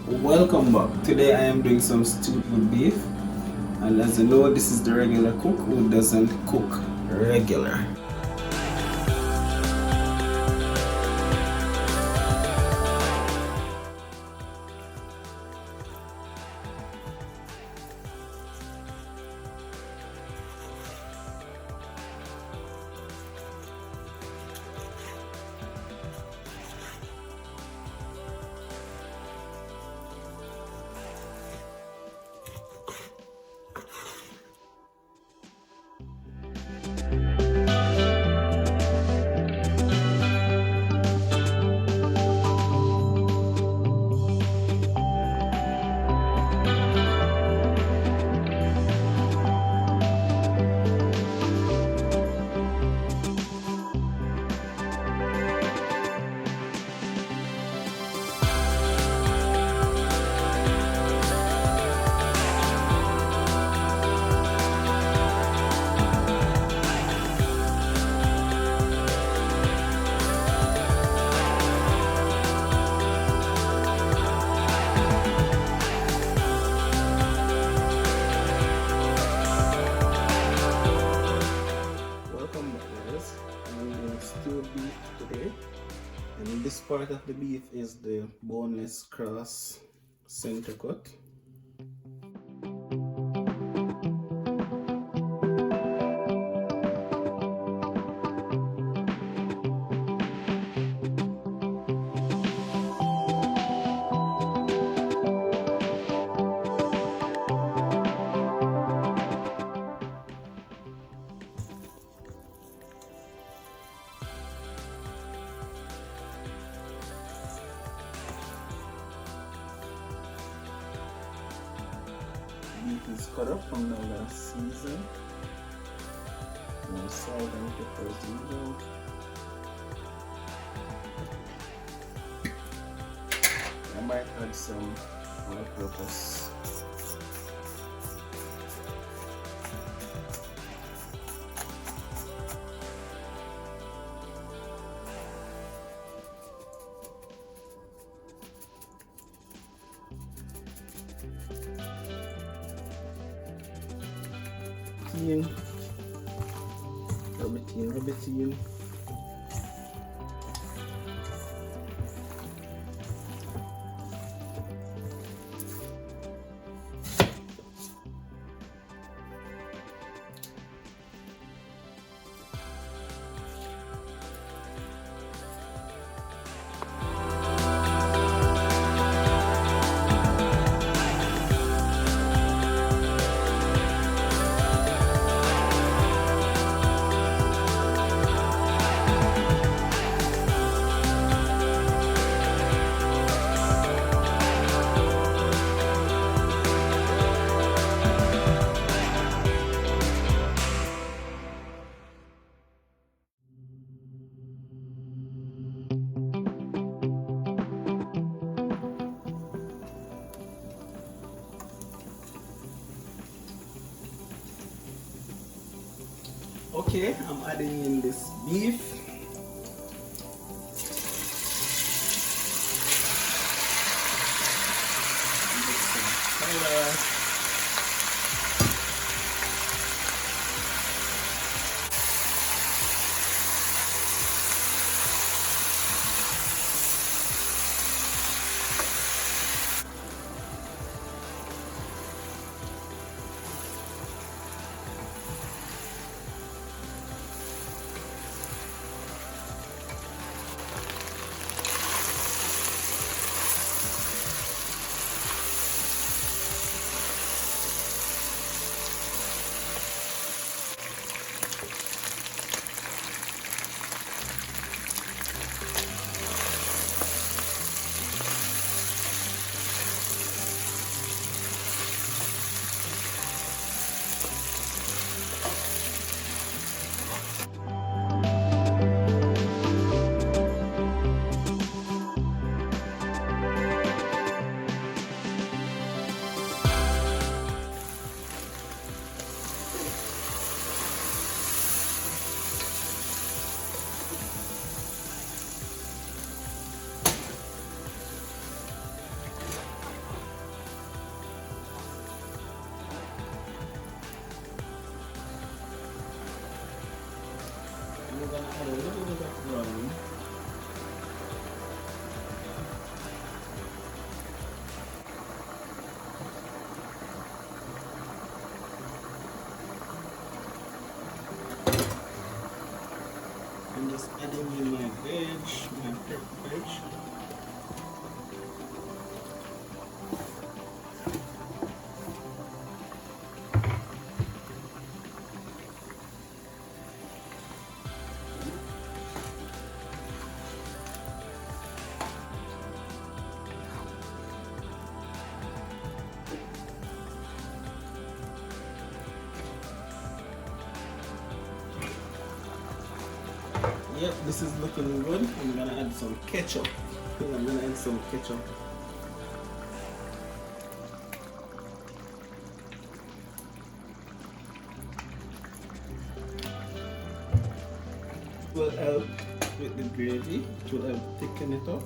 Welcome back. Today I am doing some stewed with beef, and as you know, this is the regular cook who doesn't cook regular. Welcome back, guys. I'm doing stewed beef today, and this part of the beef is the boneless cross center cut. Beef is cut up from the last season. No salt and pepper as usual. I might add some all-purpose. Rub it in. Okay, I'm adding in this beef. Get some color. I'm gonna add a little bit of brown. I'm just adding in my veg, my prep veg. Yep, this is looking good. I'm gonna add some ketchup. I'm gonna add some ketchup. It will help with the gravy. It will help thicken it up.